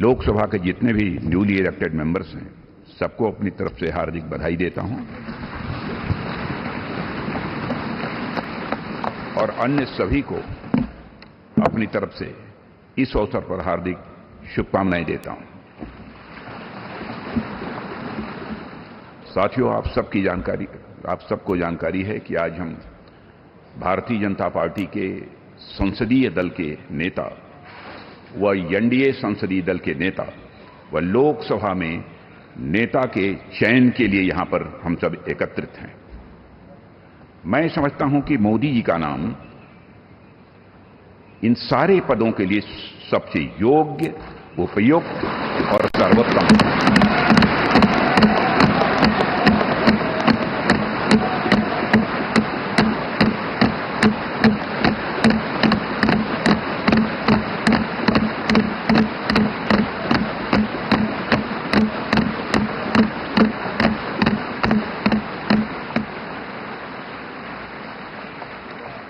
लोकसभा के जितने भी न्यूली इलेक्टेड मेंबर्स हैं, सबको अपनी तरफ से हार्दिक बधाई देता हूं और अन्य सभी को अपनी तरफ से इस अवसर पर हार्दिक शुभकामनाएं देता हूं। साथियों, आप सबको जानकारी है कि आज हम भारतीय जनता पार्टी के संसदीय दल के नेता व एनडीए संसदीय दल के नेता व लोकसभा में नेता के चयन के लिए यहां पर हम सब एकत्रित हैं। मैं समझता हूं कि मोदी जी का नाम इन सारे पदों के लिए सबसे योग्य, उपयुक्त और सर्वोत्तम है।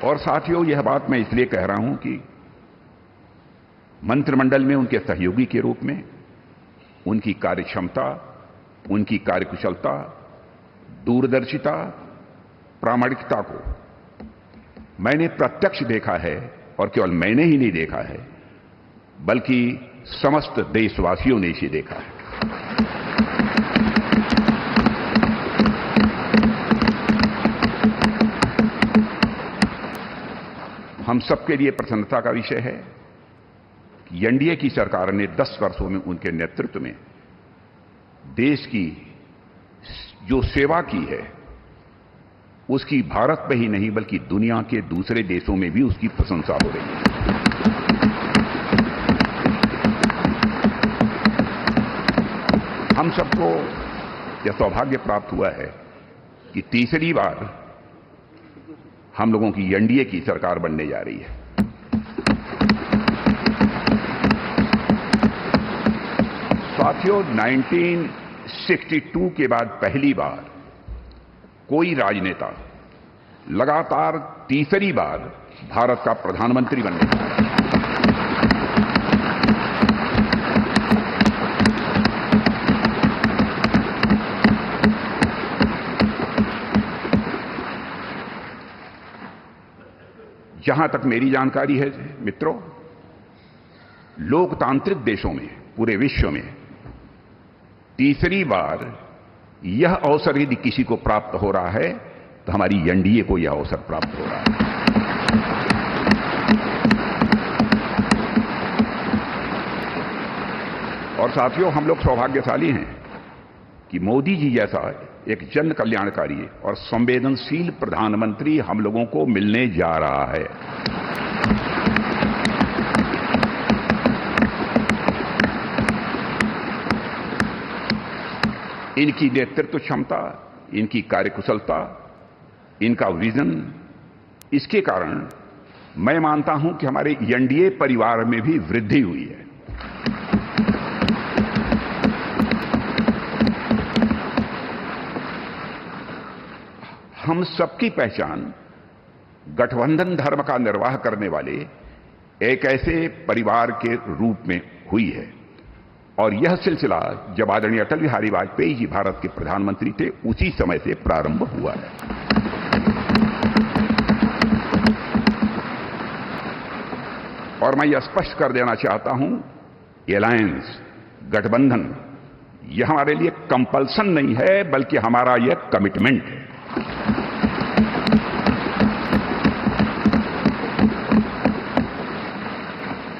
और साथियों, यह बात मैं इसलिए कह रहा हूं कि मंत्रिमंडल में उनके सहयोगी के रूप में उनकी कार्यक्षमता, उनकी कार्यकुशलता, दूरदर्शिता, प्रामाणिकता को मैंने प्रत्यक्ष देखा है और केवल मैंने ही नहीं देखा है, बल्कि समस्त देशवासियों ने इसे देखा है। हम सबके लिए प्रसन्नता का विषय है कि एनडीए की सरकार ने 10 वर्षों में उनके नेतृत्व में देश की जो सेवा की है, उसकी भारत में ही नहीं बल्कि दुनिया के दूसरे देशों में भी उसकी प्रशंसा हो रही है। हम सबको यह सौभाग्य प्राप्त हुआ है कि तीसरी बार हम लोगों की एनडीए की सरकार बनने जा रही है। साथियों, 1962 के बाद पहली बार कोई राजनेता लगातार तीसरी बार भारत का प्रधानमंत्री बनने जा रहा है। जहां तक मेरी जानकारी है मित्रों, लोकतांत्रिक देशों में, पूरे विश्व में तीसरी बार यह अवसर यदि किसी को प्राप्त हो रहा है तो हमारी एनडीए को यह अवसर प्राप्त हो रहा है। और साथियों, हम लोग सौभाग्यशाली हैं कि मोदी जी जैसा एक जन कल्याणकारी और संवेदनशील प्रधानमंत्री हम लोगों को मिलने जा रहा है। इनकी नेतृत्व क्षमता, इनकी कार्यकुशलता, इनका विजन, इसके कारण मैं मानता हूं कि हमारे एनडीए परिवार में भी वृद्धि हुई है। हम सबकी पहचान गठबंधन धर्म का निर्वाह करने वाले एक ऐसे परिवार के रूप में हुई है और यह सिलसिला जब आदरणीय अटल बिहारी वाजपेयी जी भारत के प्रधानमंत्री थे, उसी समय से प्रारंभ हुआ है। और मैं यह स्पष्ट कर देना चाहता हूं, एलायंस, गठबंधन, यह हमारे लिए कंपल्सन नहीं है बल्कि हमारा यह कमिटमेंट है।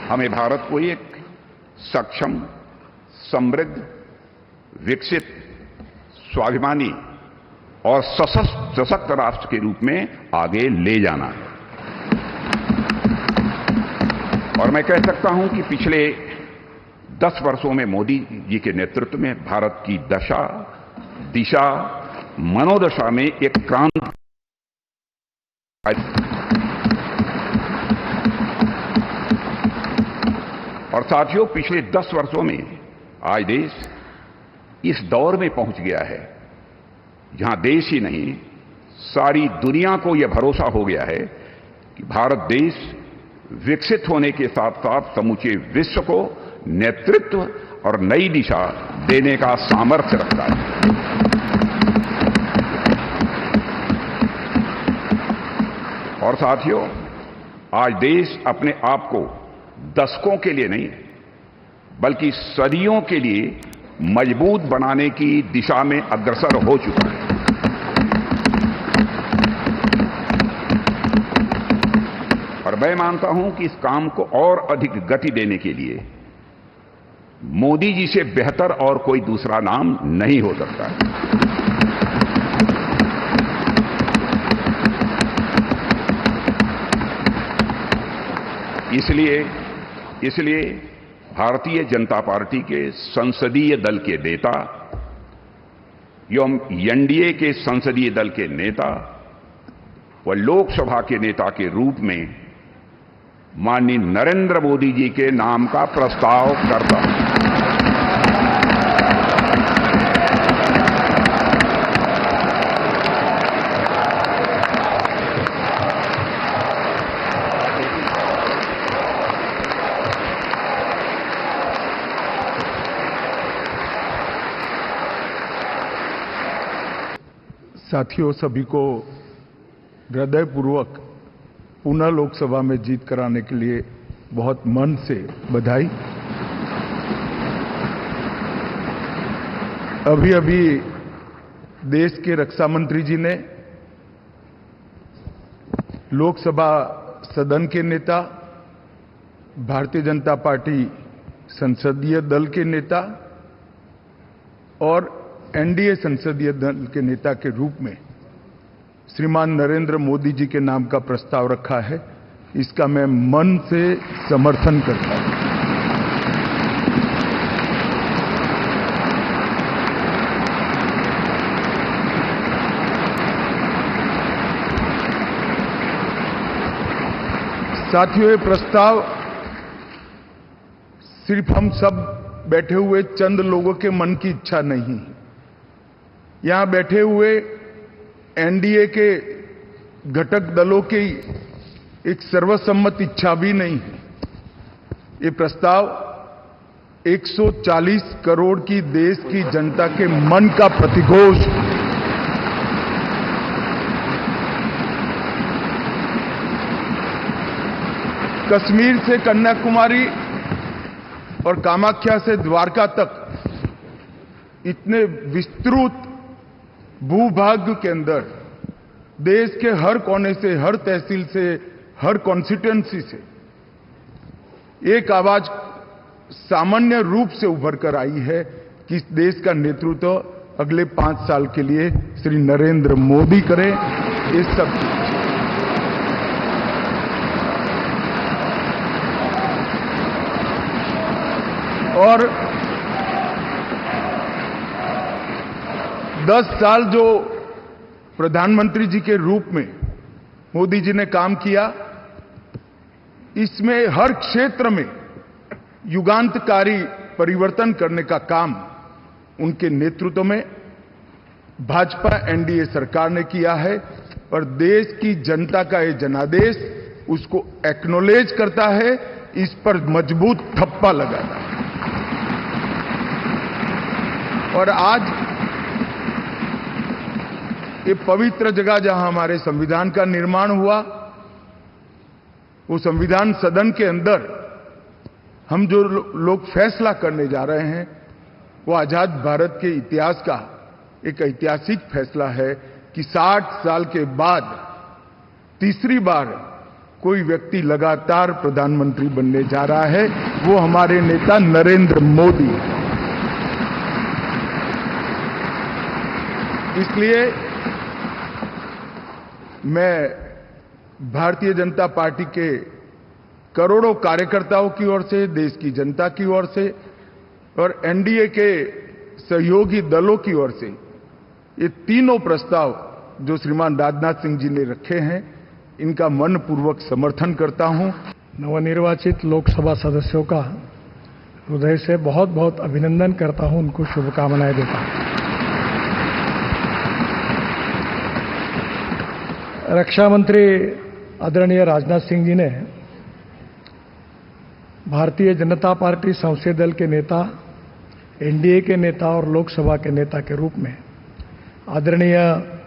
हमें भारत को एक सक्षम, समृद्ध, विकसित, स्वाभिमानी और सशक्त राष्ट्र के रूप में आगे ले जाना है। और मैं कह सकता हूं कि पिछले 10 वर्षों में मोदी जी के नेतृत्व में भारत की दशा, दिशा, मनोदशा में एक क्रांति। और साथियों, पिछले 10 वर्षों में आज देश इस दौर में पहुंच गया है जहां देश ही नहीं, सारी दुनिया को यह भरोसा हो गया है कि भारत देश विकसित होने के साथ साथ समूचे विश्व को नेतृत्व और नई दिशा देने का सामर्थ्य रखता है। और साथियों, आज देश अपने आप को दशकों के लिए नहीं बल्कि सदियों के लिए मजबूत बनाने की दिशा में अग्रसर हो चुका है। और मैं मानता हूं कि इस काम को और अधिक गति देने के लिए मोदी जी से बेहतर और कोई दूसरा नाम नहीं हो सकता है। इसलिए भारतीय जनता पार्टी के संसदीय दल के नेता एवं एनडीए के संसदीय दल के नेता व लोकसभा के नेता के रूप में माननीय नरेंद्र मोदी जी के नाम का प्रस्ताव करता हूं। साथियों, सभी को हृदयपूर्वक पुनः लोकसभा में जीत कराने के लिए बहुत मन से बधाई। अभी देश के रक्षा मंत्री जी ने लोकसभा सदन के नेता, भारतीय जनता पार्टी संसदीय दल के नेता और एनडीए संसदीय दल के नेता के रूप में श्रीमान नरेंद्र मोदी जी के नाम का प्रस्ताव रखा है। इसका मैं मन से समर्थन करता हूं। साथियों, ये प्रस्ताव सिर्फ हम सब बैठे हुए चंद लोगों के मन की इच्छा नहीं है। यहां बैठे हुए एनडीए के घटक दलों की एक सर्वसम्मत इच्छा भी नहीं है। ये प्रस्ताव 140 करोड़ की देश की जनता के मन का प्रतिघोष। कश्मीर से कन्याकुमारी और कामाख्या से द्वारका तक इतने विस्तृत भूभाग के अंदर देश के हर कोने से, हर तहसील से, हर कॉन्स्टिट्यूएंसी से एक आवाज सामान्य रूप से उभर कर आई है कि इस देश का नेतृत्व अगले 5 साल के लिए श्री नरेंद्र मोदी करें। ये सब और 10 साल जो प्रधानमंत्री जी के रूप में मोदी जी ने काम किया, इसमें हर क्षेत्र में युगांतकारी परिवर्तन करने का काम उनके नेतृत्व में भाजपा एनडीए सरकार ने किया है और देश की जनता का ये जनादेश उसको एक्नॉलेज करता है, इस पर मजबूत ठप्पा लगाता है। और आज ये पवित्र जगह जहां हमारे संविधान का निर्माण हुआ, वो संविधान सदन के अंदर हम जो लोग फैसला करने जा रहे हैं, वो आजाद भारत के इतिहास का एक ऐतिहासिक फैसला है कि 60 साल के बाद तीसरी बार कोई व्यक्ति लगातार प्रधानमंत्री बनने जा रहा है, वो हमारे नेता नरेंद्र मोदी। इसलिए मैं भारतीय जनता पार्टी के करोड़ों कार्यकर्ताओं की ओर से, देश की जनता की ओर से और एनडीए के सहयोगी दलों की ओर से ये तीनों प्रस्ताव जो श्रीमान राजनाथ सिंह जी ने रखे हैं, इनका मनपूर्वक समर्थन करता हूं। नवनिर्वाचित लोकसभा सदस्यों का हृदय से बहुत बहुत अभिनंदन करता हूं, उनको शुभकामनाएं देता हूं। रक्षा मंत्री आदरणीय राजनाथ सिंह जी ने भारतीय जनता पार्टी संसदीय दल के नेता, एनडीए के नेता और लोकसभा के नेता के रूप में आदरणीय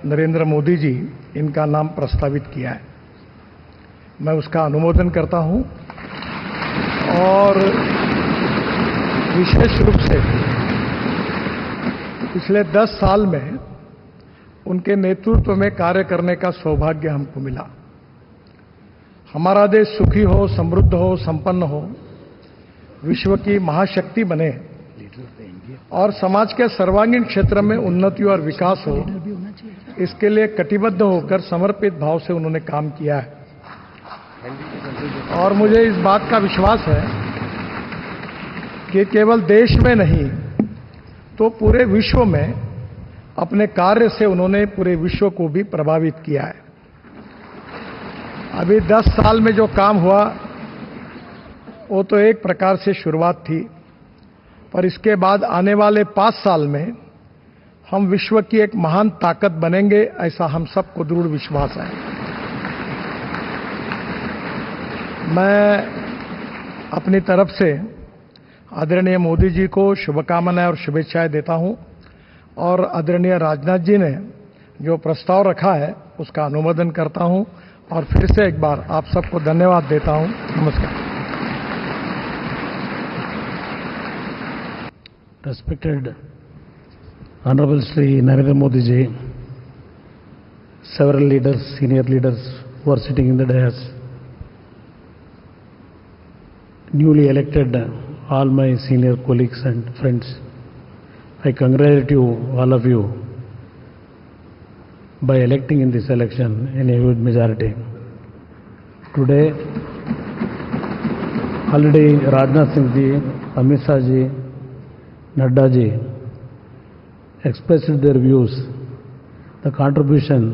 नरेंद्र मोदी जी इनका नाम प्रस्तावित किया है। मैं उसका अनुमोदन करता हूं और विशेष रूप से पिछले 10 साल में उनके नेतृत्व में कार्य करने का सौभाग्य हमको मिला। हमारा देश सुखी हो, समृद्ध हो, संपन्न हो, विश्व की महाशक्ति बने और समाज के सर्वांगीण क्षेत्र में उन्नति और विकास हो, इसके लिए कटिबद्ध होकर समर्पित भाव से उन्होंने काम किया है। और मुझे इस बात का विश्वास है कि केवल देश में नहीं तो पूरे विश्व में अपने कार्य से उन्होंने पूरे विश्व को भी प्रभावित किया है। अभी 10 साल में जो काम हुआ वो तो एक प्रकार से शुरुआत थी, पर इसके बाद आने वाले 5 साल में हम विश्व की एक महान ताकत बनेंगे, ऐसा हम सबको दृढ़ विश्वास है। मैं अपनी तरफ से आदरणीय मोदी जी को शुभकामनाएं और शुभेच्छाएं देता हूं और आदरणीय राजनाथ जी ने जो प्रस्ताव रखा है उसका अनुमोदन करता हूं और फिर से एक बार आप सबको धन्यवाद देता हूं। नमस्कार। Respected Honorable Shri Narendra Modi ji, several leaders, senior leaders who are sitting in the dais, newly elected all my senior colleagues and friends, I congratulate you, all of you, by electing in this election in a huge majority. Today, already Rajnath Singh ji, Amit Shah ji, Nadda ji expressed their views, the contribution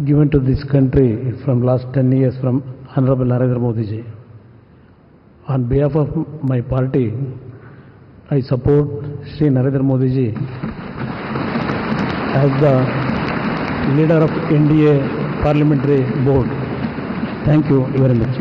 given to this country from last 10 years from Honorable Narendra Modi ji. On behalf of my party, I support Shri Narendra Modi ji as the leader of NDA Parliamentary Board. Thank you very much.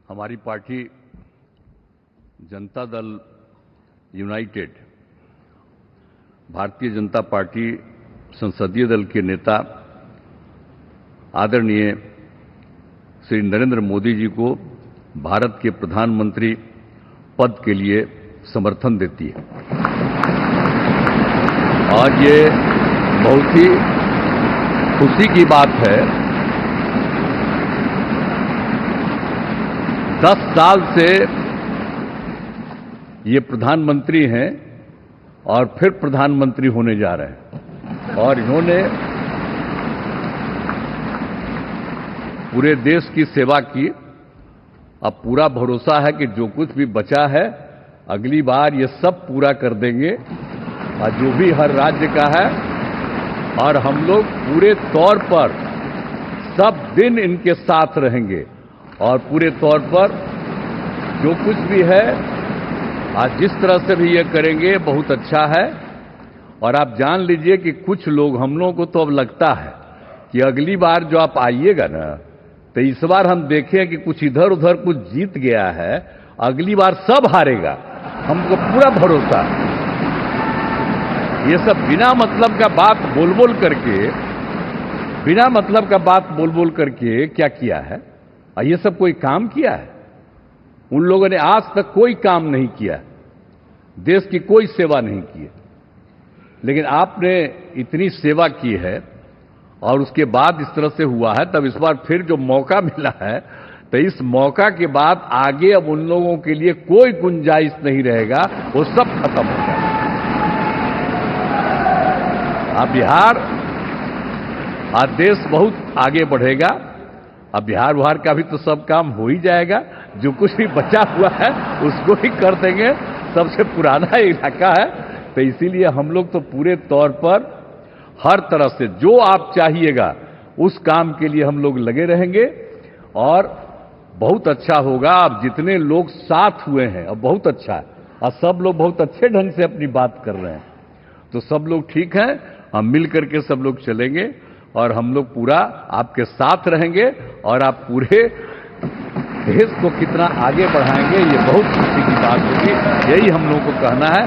हमारी party Janata Dal United, Bharatiya Janata party संसदीय दल के नेता आदरणीय श्री नरेंद्र मोदी जी को भारत के प्रधानमंत्री पद के लिए समर्थन देती है। और ये बहुत ही खुशी की बात है, 10 साल से ये प्रधानमंत्री हैं और फिर प्रधानमंत्री होने जा रहे हैं और इन्होंने पूरे देश की सेवा की। अब पूरा भरोसा है कि जो कुछ भी बचा है अगली बार ये सब पूरा कर देंगे और जो भी हर राज्य का है, और हम लोग पूरे तौर पर सब दिन इनके साथ रहेंगे और पूरे तौर पर जो कुछ भी है आज जिस तरह से भी ये करेंगे बहुत अच्छा है। और आप जान लीजिए कि कुछ लोग, हम लोगों को तो अब लगता है कि अगली बार जो आप आइएगा ना, तो इस बार हम देखें कि कुछ इधर उधर कुछ जीत गया है, अगली बार सब हारेगा, हमको पूरा भरोसा है। ये सब बिना मतलब का बात बोल बोल करके क्या किया है? और ये सब कोई काम किया है? उन लोगों ने आज तक कोई काम नहीं किया, देश की कोई सेवा नहीं की। लेकिन आपने इतनी सेवा की है और उसके बाद इस तरह से हुआ है, तब इस बार फिर जो मौका मिला है, तो इस मौका के बाद आगे अब उन लोगों के लिए कोई गुंजाइश नहीं रहेगा, वो सब खत्म हो जाएगा। अब बिहार, आज देश बहुत आगे बढ़ेगा। अब बिहार का भी तो सब काम हो ही जाएगा, जो कुछ भी बचा हुआ है उसको ही कर देंगे। सबसे पुराना इलाका है, तो इसीलिए हम लोग तो पूरे तौर पर हर तरह से जो आप चाहिएगा उस काम के लिए हम लोग लगे रहेंगे और बहुत अच्छा होगा। अब जितने लोग साथ हुए हैं अब बहुत अच्छा है और सब लोग बहुत अच्छे ढंग से अपनी बात कर रहे हैं, तो सब लोग ठीक हैं। हम मिल करके सब लोग चलेंगे और हम लोग पूरा आपके साथ रहेंगे और आप पूरे देश को कितना आगे बढ़ाएंगे ये बहुत खुशी की बात होगी। यही हम लोगों को कहना है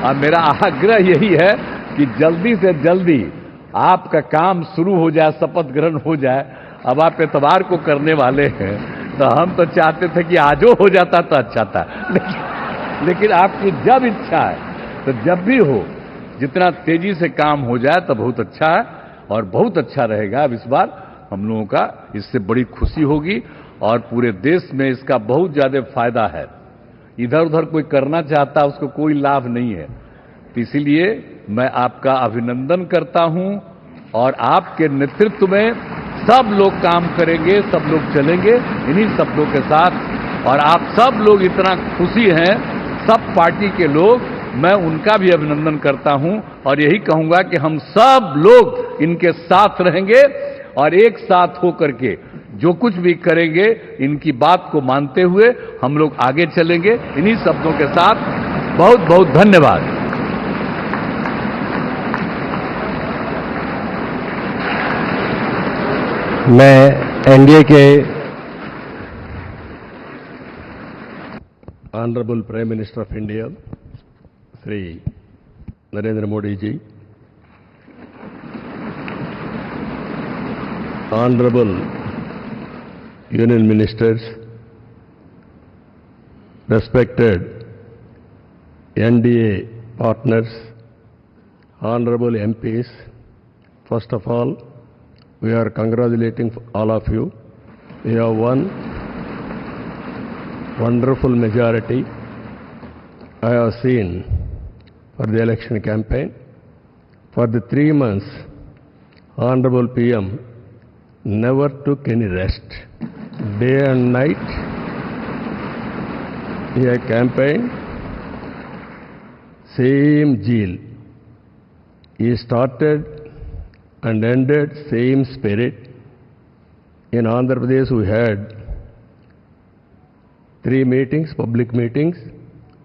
और मेरा आग्रह यही है कि जल्दी से जल्दी आपका काम शुरू हो जाए, शपथ ग्रहण हो जाए। अब आप एतवार को करने वाले हैं, तो हम तो चाहते थे कि आजो हो जाता तो अच्छा था, लेकिन आपकी जब इच्छा है तो जब भी हो, जितना तेजी से काम हो जाए तो बहुत अच्छा है और बहुत अच्छा रहेगा। अब इस बार हम लोगों का इससे बड़ी खुशी होगी और पूरे देश में इसका बहुत ज्यादा फायदा है। इधर उधर कोई करना चाहता है उसको कोई लाभ नहीं है, तो इसीलिए मैं आपका अभिनंदन करता हूं और आपके नेतृत्व में सब लोग काम करेंगे, सब लोग चलेंगे इन्हीं शब्दों के साथ। और आप सब लोग इतना खुशी हैं, सब पार्टी के लोग, मैं उनका भी अभिनंदन करता हूं और यही कहूंगा कि हम सब लोग इनके साथ रहेंगे और एक साथ होकर के जो कुछ भी करेंगे इनकी बात को मानते हुए हम लोग आगे चलेंगे। इन्हीं शब्दों के साथ बहुत बहुत धन्यवाद। मैं एनडीए के honourable prime minister of India Shri Narendra Modi ji, honourable union ministers, respected NDA partners, honorable MPs, first of all, we are congratulating all of you. We have won wonderful majority. I have seen for the election campaign. For the 3 months, Honorable PM never took any rest. Day and night, he had campaigned, same zeal. He started and ended same spirit. In Andhra Pradesh, we had 3 meetings, public meetings,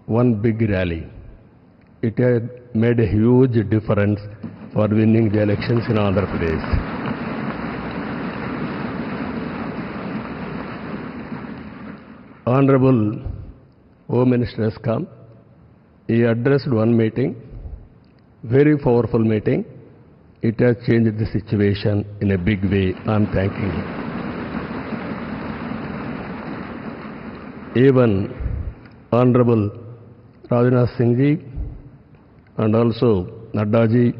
1 big rally. It had made a huge difference for winning the elections in Andhra Pradesh. Honorable Home Minister has come. He addressed 1 meeting, very powerful meeting. It has changed the situation in a big way. I am thanking him. Even Honorable Rajnath Singh ji and also Nadda ji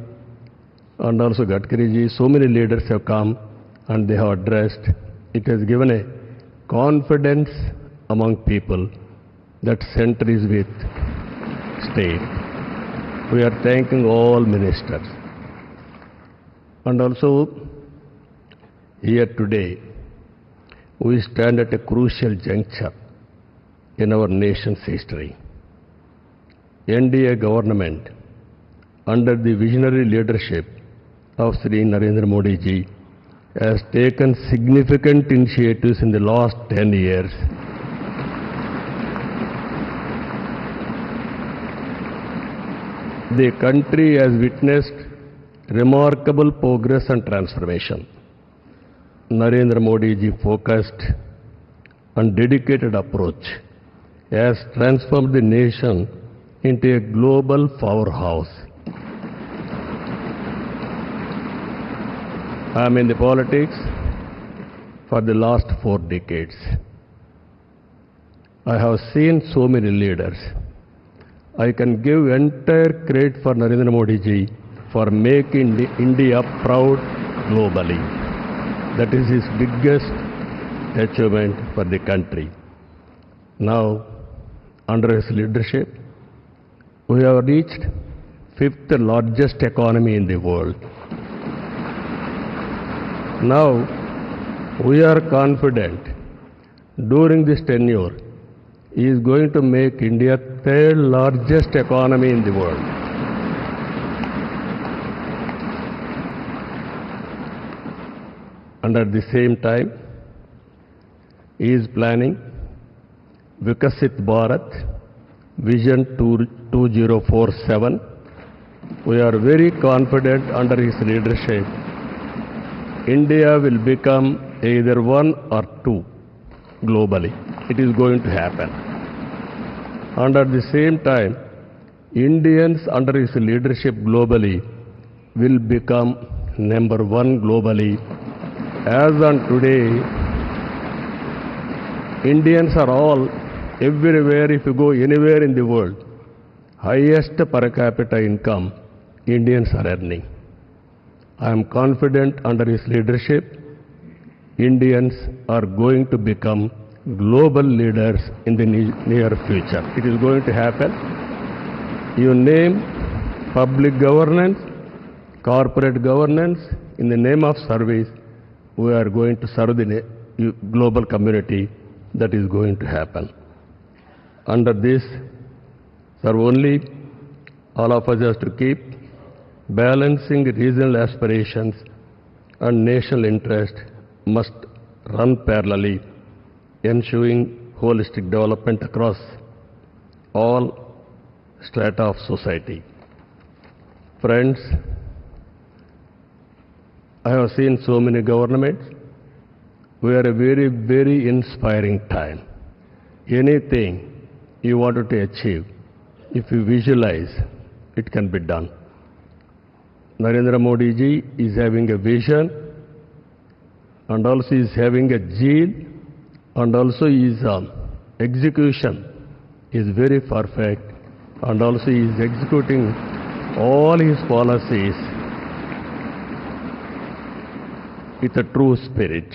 and also Gadkari ji, so many leaders have come and they have addressed. It has given a confidence among people that center is with state. We are thanking all ministers. And also, here today, we stand at a crucial juncture in our nation's history. NDA government, under the visionary leadership of Sri Narendra Modi ji, has taken significant initiatives in the last 10 years. The country has witnessed remarkable progress and transformation. Narendra Modi ji focused and dedicated approach has transformed the nation into a global powerhouse. I am in the politics for the last 4 decades. I have seen so many leaders. I can give entire credit for Narendra Modi ji for making India proud globally. That is his biggest achievement for the country. Now, under his leadership, we have reached 5th largest economy in the world. Now, we are confident during this tenure, he is going to make India 3rd largest economy in the world. and at the same time, he is planning Vikasit Bharat Vision 2047. We are very confident under his leadership, India will become either one or two globally. It is going to happen. And at the same time, Indians under his leadership globally will become number one globally. As on today, Indians are all everywhere. If you go anywhere in the world, highest per capita income Indians are earning. I am confident under his leadership, Indians are going to become global leaders in the near future. It is going to happen. You name public governance, corporate governance, in the name of service, we are going to serve the global community. That is going to happen. Under this, sir, only all of us have to keep balancing regional aspirations and national interest must run parallelly, ensuring holistic development across all strata of society. Friends, I have seen so many governments. We are a very, very inspiring time. Anything you wanted to achieve, if you visualize, it can be done. Narendra Modi ji is having a vision, and also is having a zeal, and also his execution is very perfect, and also he is executing all his policies with a true spirit.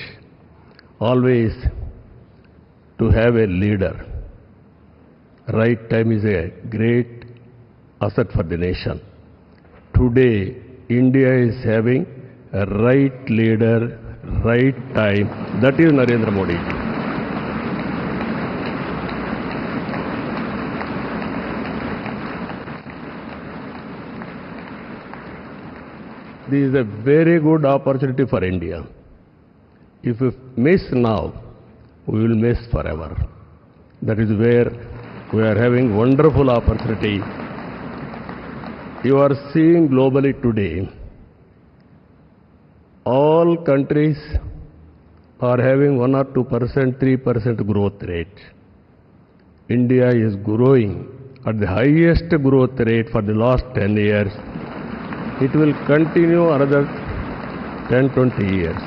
Always to have a leader. Right time is a great asset for the nation. Today, India is having a right leader, right time. That is Narendra Modi. This is a very good opportunity for India. If we miss now, we will miss forever. That is where we are having wonderful opportunity. You are seeing globally today, all countries are having 1 or 2%, 3% growth rate. India is growing at the highest growth rate for the last 10 years. It will continue another 10, 20 years.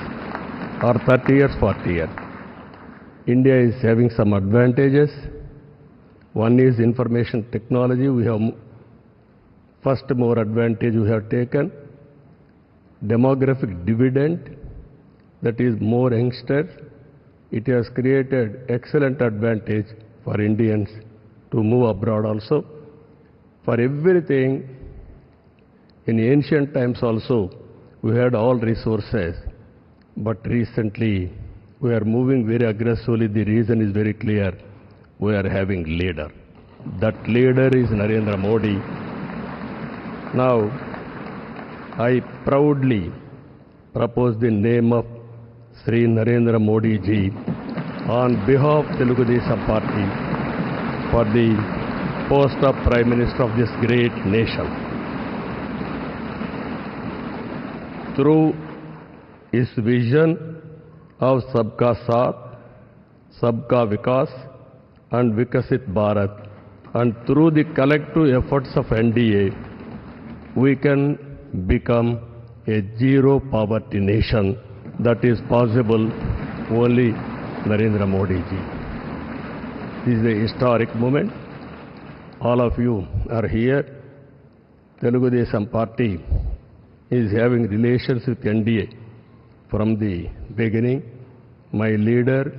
Or 30 years, 40 years. India is having some advantages. One is information technology. We have first more advantage we have taken. Demographic dividend, that is more youngsters. It has created excellent advantage for Indians to move abroad also. For everything, in ancient times also, we had all resources. But recently, we are moving very aggressively. The reason is very clear. We are having leader. That leader is Narendra Modi. Now, I proudly propose the name of Sri Narendra Modi ji on behalf of Telugu Desam Party for the post of Prime Minister of this great nation. Through his vision of Sabka Saath, Sabka Vikas and Vikasit Bharat, and through the collective efforts of NDA, we can become a zero poverty nation. That is possible only Narendra Modi ji. This is a historic moment. All of you are here. Telugu Desam Party is having relations with NDA from the beginning. My leader,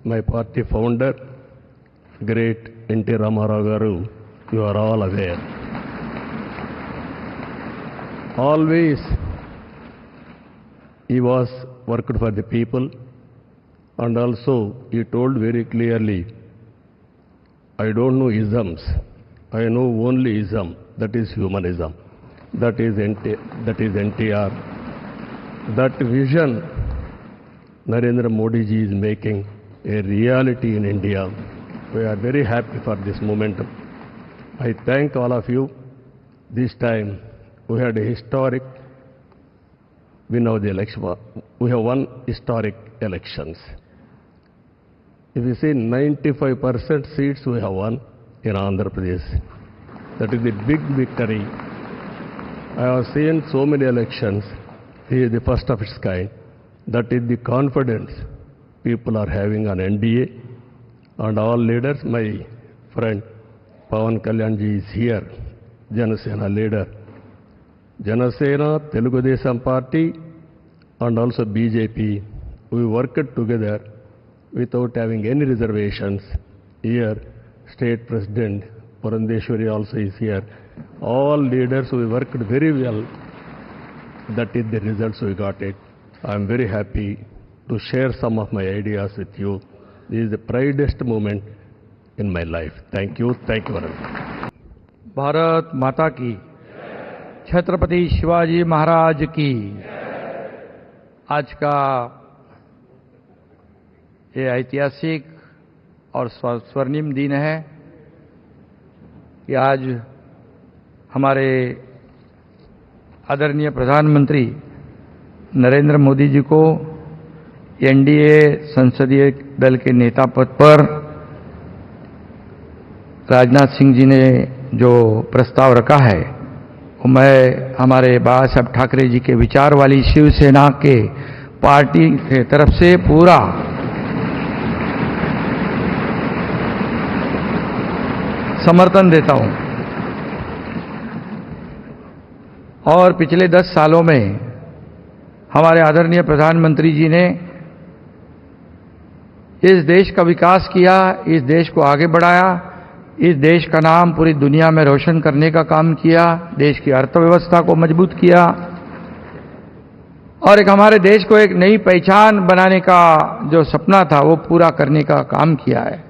my party founder, great N.T. Ramarao Garu, you are all aware. Always he was worked for the people, and also he told very clearly, I don't know isms, I know only ism, that is humanism. That is NTR. That vision Narendra Modi ji is making a reality in India. We are very happy for this momentum. I thank all of you. This time we had a historic win of the election. We have won historic elections. If you see 95% seats we have won in Andhra Pradesh. That is the big victory. I have seen so many elections. This is the first of its kind. That is the confidence people are having on NDA and all leaders. My friend Pawan Kalyan ji is here, Janasena leader. Janasena, Telugu Desam Party and also BJP, we worked together without having any reservations. Here, State President Purandeshwari also is here. All leaders, we worked very well. That is the results we got it. I am very happy to share some of my ideas with you. This is the proudest moment in my life. Thank you. Thank you very much. Bharat माता की, छत्रपति शिवाजी महाराज की। आज का ये ऐतिहासिक और स्वर्णिम दिन है कि आज हमारे आदरणीय प्रधानमंत्री नरेंद्र मोदी जी को एनडीए संसदीय दल के नेता पद पर राजनाथ सिंह जी ने जो प्रस्ताव रखा है, वो मैं हमारे बाला साहब ठाकरे जी के विचार वाली शिवसेना के पार्टी के तरफ से पूरा समर्थन देता हूं। और पिछले 10 सालों में हमारे आदरणीय प्रधानमंत्री जी ने इस देश का विकास किया, इस देश को आगे बढ़ाया, इस देश का नाम पूरी दुनिया में रोशन करने का काम किया, देश की अर्थव्यवस्था को मजबूत किया और एक हमारे देश को एक नई पहचान बनाने का जो सपना था वो पूरा करने का काम किया है।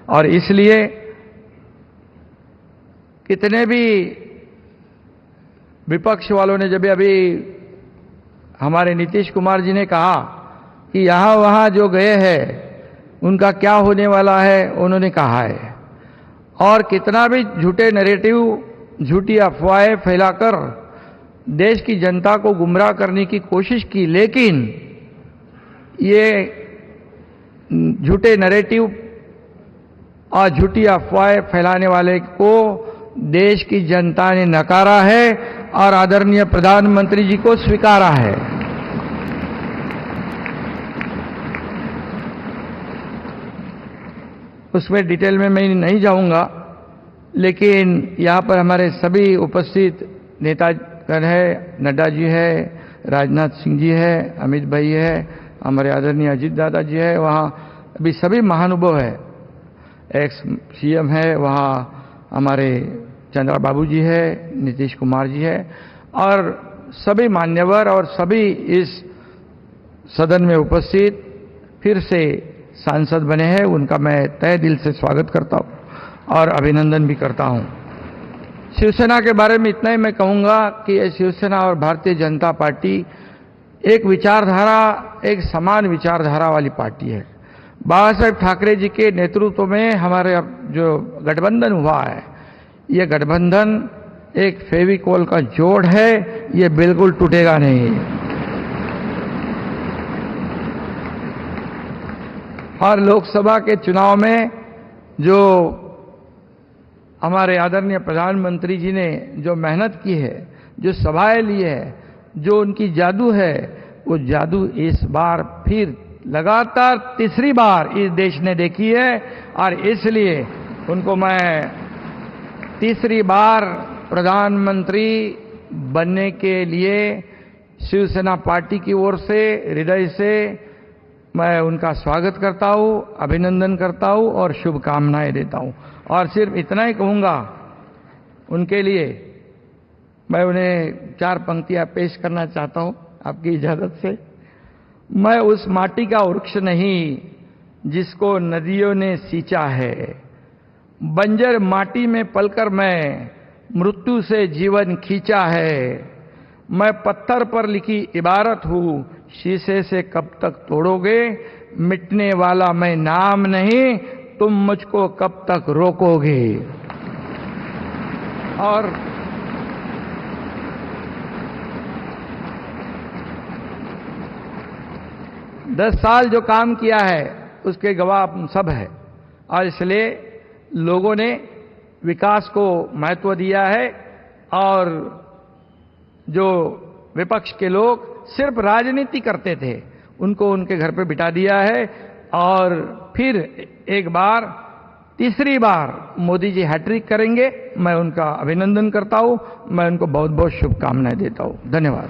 और इसलिए कितने भी विपक्ष वालों ने जब अभी हमारे नीतीश कुमार जी ने कहा कि यहां वहां जो गए हैं उनका क्या होने वाला है, उन्होंने कहा है। और कितना भी झूठे नैरेटिव, झूठी अफवाहें फैलाकर देश की जनता को गुमराह करने की कोशिश की, लेकिन ये झूठे नैरेटिव और झूठी अफवाहें फैलाने वाले को देश की जनता ने नकारा है और आदरणीय प्रधानमंत्री जी को स्वीकारा है। उसमें डिटेल में मैं नहीं जाऊंगा, लेकिन यहां पर हमारे सभी उपस्थित नेतागण है, नड्डा जी है, राजनाथ सिंह जी है, अमित भाई है, हमारे आदरणीय अजीत दादा जी है, वहां अभी सभी महानुभाव है, एक्स सीएम है, वहां हमारे चंद्रा बाबू जी है, नीतीश कुमार जी है और सभी मान्यवर और सभी इस सदन में उपस्थित फिर से सांसद बने हैं, उनका मैं तहे दिल से स्वागत करता हूं और अभिनंदन भी करता हूं। शिवसेना के बारे में इतना ही मैं कहूंगा कि ये शिवसेना और भारतीय जनता पार्टी एक विचारधारा, एक समान विचारधारा वाली पार्टी है। बाला साहब ठाकरे जी के नेतृत्व में हमारे जो गठबंधन हुआ है, ये गठबंधन एक फेविकोल का जोड़ है, ये बिल्कुल टूटेगा नहीं। और लोकसभा के चुनाव में जो हमारे आदरणीय प्रधानमंत्री जी ने जो मेहनत की है, जो सभाएं ली है, जो उनकी जादू है, वो जादू इस बार फिर लगातार तीसरी बार इस देश ने देखी है और इसलिए उनको मैं तीसरी बार प्रधानमंत्री बनने के लिए शिवसेना पार्टी की ओर से हृदय से मैं उनका स्वागत करता हूं, अभिनंदन करता हूं और शुभकामनाएं देता हूं। और सिर्फ इतना ही कहूंगा उनके लिए, मैं उन्हें 4 पंक्तियां पेश करना चाहता हूं आपकी इजाजत से। मैं उस माटी का वृक्ष नहीं जिसको नदियों ने सींचा है, बंजर माटी में पलकर मैं मृत्यु से जीवन खींचा है। मैं पत्थर पर लिखी इबारत हूं शीशे से कब तक तोड़ोगे, मिटने वाला मैं नाम नहीं, तुम मुझको कब तक रोकोगे। और दस साल जो काम किया है उसके गवाह हम सब है, और इसलिए लोगों ने विकास को महत्व दिया है। और जो विपक्ष के लोग सिर्फ राजनीति करते थे, उनको उनके घर पे बिठा दिया है। और फिर एक बार, तीसरी बार मोदी जी हैट्रिक करेंगे। मैं उनका अभिनंदन करता हूं, मैं उनको बहुत बहुत शुभकामनाएं देता हूं। धन्यवाद।